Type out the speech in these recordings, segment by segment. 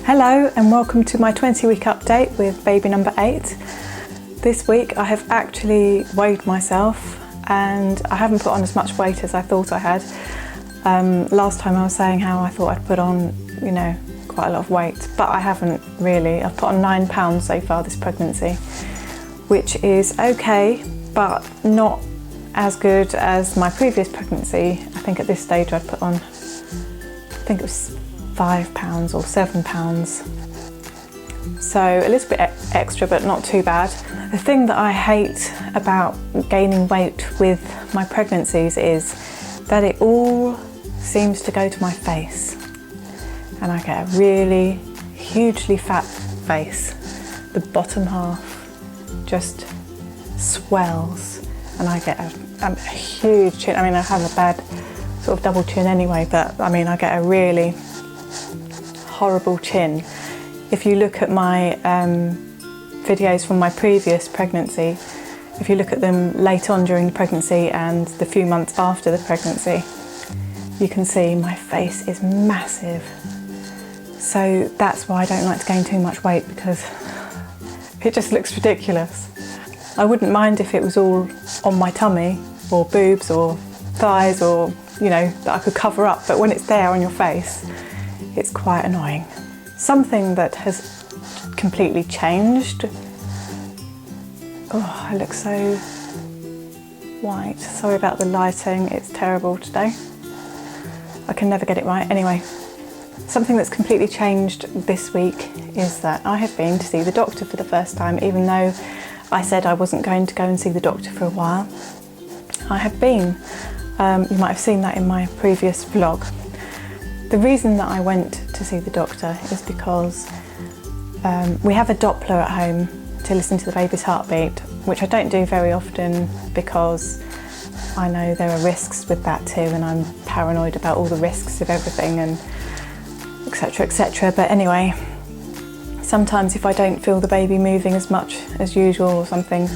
Hello and welcome to my 20-week update with baby number 8. This week I have actually weighed myself and I haven't put on as much weight as I thought I had. Last time I was saying how I thought I'd put on, quite a lot of weight, but I haven't really. I've put on 9 pounds so far this pregnancy, which is okay, but not as good as my previous pregnancy. I think at this stage I'd put on, I think it was 5 pounds or 7 pounds. So a little bit extra, but not too bad. The thing that I hate about gaining weight with my pregnancies is that it all seems to go to my face. And I get a really hugely fat face. The bottom half just swells and I get a huge chin. I mean, I have a bad sort of double chin anyway, but I mean, I get a really horrible chin. If you look at my videos from my previous pregnancy, if you look at them late on during the pregnancy and the few months after the pregnancy, you can see my face is massive. So that's why I don't like to gain too much weight, because it just looks ridiculous. I wouldn't mind if it was all on my tummy or boobs or thighs or, that I could cover up, but when it's there on your face, it's quite annoying. Something that has completely changed. Oh, I look so white. Sorry about the lighting, it's terrible today. I can never get it right. Anyway, something that's completely changed this week is that I have been to see the doctor for the first time, even though I said I wasn't going to go and see the doctor for a while. I have been. You might have seen that in my previous vlog. The reason that I went to see the doctor is because we have a Doppler at home to listen to the baby's heartbeat, which I don't do very often because I know there are risks with that too, and I'm paranoid about all the risks of everything and etc, etc. But anyway, sometimes if I don't feel the baby moving as much as usual or something,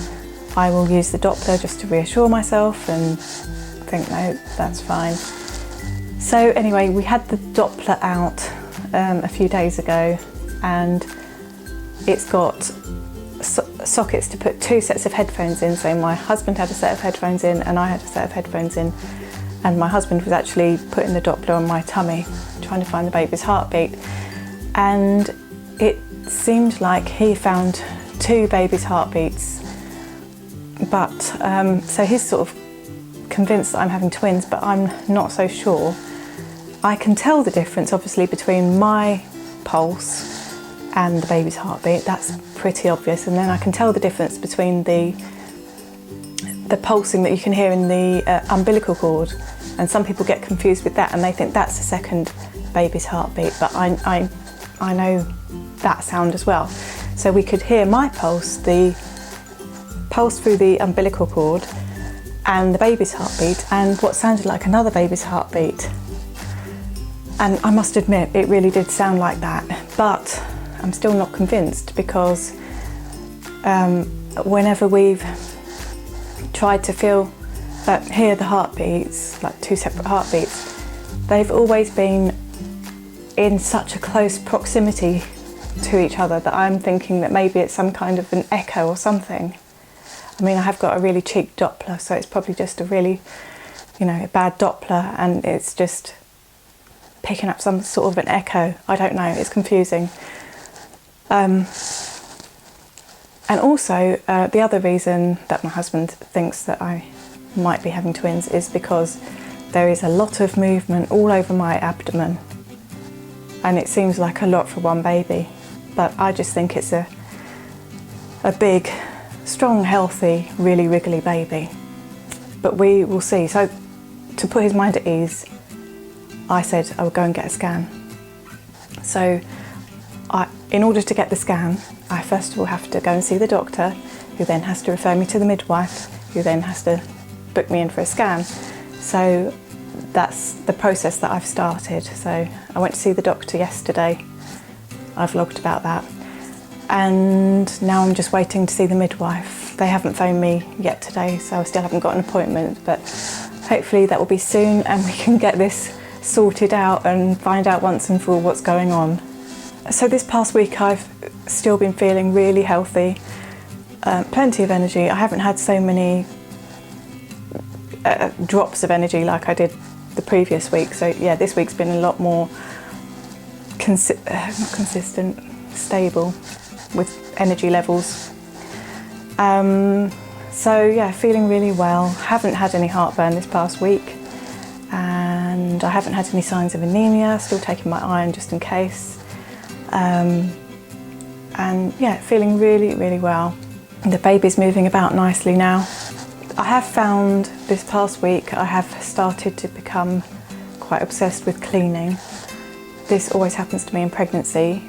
I will use the Doppler just to reassure myself and think, no, that's fine. So anyway, we had the Doppler out a few days ago, and it's got sockets to put 2 sets of headphones in. So my husband had a set of headphones in and I had a set of headphones in, and my husband was actually putting the Doppler on my tummy, trying to find the baby's heartbeat. And it seemed like he found 2 babies' heartbeats, but so he's sort of convinced that I'm having twins, but I'm not so sure. I can tell the difference obviously between my pulse and the baby's heartbeat. That's pretty obvious. And then I can tell the difference between the pulsing that you can hear in the umbilical cord, and some people get confused with that and they think that's the second baby's heartbeat, but I know that sound as well. So we could hear my pulse, the pulse through the umbilical cord, and the baby's heartbeat, and what sounded like another baby's heartbeat. And I must admit, it really did sound like that, but I'm still not convinced, because whenever we've tried to hear the heartbeats, like 2 separate heartbeats, they've always been in such a close proximity to each other that I'm thinking that maybe it's some kind of an echo or something. I mean, I have got a really cheap Doppler, so it's probably just a really, a bad Doppler, and it's just picking up some sort of an echo. I don't know, it's confusing. And also, the other reason that my husband thinks that I might be having twins is because there is a lot of movement all over my abdomen, and it seems like a lot for one baby, but I just think it's a big, strong, healthy, really wriggly baby. But we will see. So to put his mind at ease, I said I would go and get a scan. So in order to get the scan, I first of all have to go and see the doctor, who then has to refer me to the midwife, who then has to book me in for a scan. So that's the process that I've started. So I went to see the doctor yesterday. I vlogged about that. And now I'm just waiting to see the midwife. They haven't phoned me yet today, so I still haven't got an appointment, but hopefully that will be soon and we can get this sorted out and find out once and for all what's going on. So this past week I've still been feeling really healthy, plenty of energy. I haven't had so many drops of energy like I did the previous week. So yeah, this week's been a lot more not consistent, stable with energy levels. So yeah, feeling really well. Haven't had any heartburn this past week, and I haven't had any signs of anemia. Still taking my iron just in case. And yeah, feeling really, really well. The baby's moving about nicely now. I have found this past week I have started to become quite obsessed with cleaning. This always happens to me in pregnancy.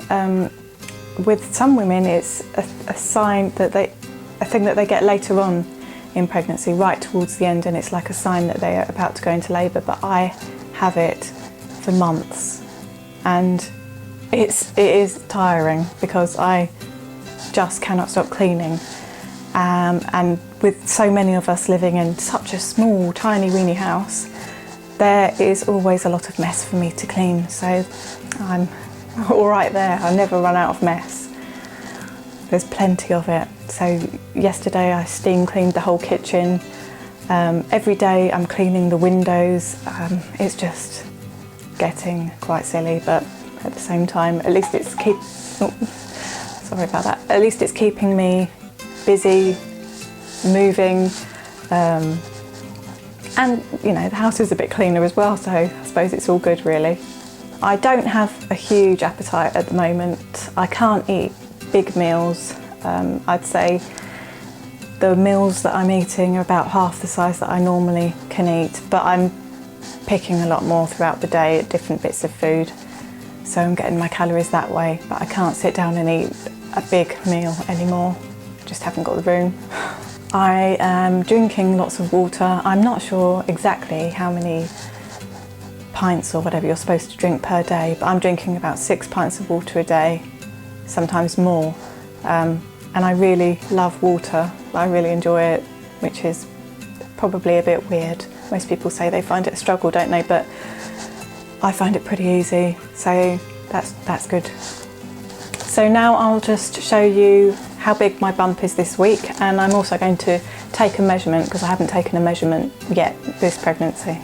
With some women it's a sign that a thing that they get later on in pregnancy, right towards the end, and it's like a sign that they are about to go into labour, but I have it for months, and it is tiring because I just cannot stop cleaning. And with so many of us living in such a small, tiny, weeny house, there is always a lot of mess for me to clean, so I'm all right there. I never run out of mess. There's plenty of it. So yesterday I steam cleaned the whole kitchen. Every day I'm cleaning the windows. It's just getting quite silly, but at the same time, at least it's sorry about that. At least it's keeping me busy, moving, and you know, the house is a bit cleaner as well, so I suppose it's all good really. I don't have a huge appetite at the moment. I can't eat big meals. I'd say the meals that I'm eating are about half the size that I normally can eat, but I'm picking a lot more throughout the day at different bits of food, so I'm getting my calories that way, but I can't sit down and eat a big meal anymore. Just haven't got the room. I am drinking lots of water. I'm not sure exactly how many pints or whatever you're supposed to drink per day, but I'm drinking about 6 pints of water a day, sometimes more. And I really love water. I really enjoy it, which is probably a bit weird. Most people say they find it a struggle, don't they? But I find it pretty easy, so that's good. So now I'll just show you how big my bump is this week, and I'm also going to take a measurement because I haven't taken a measurement yet this pregnancy.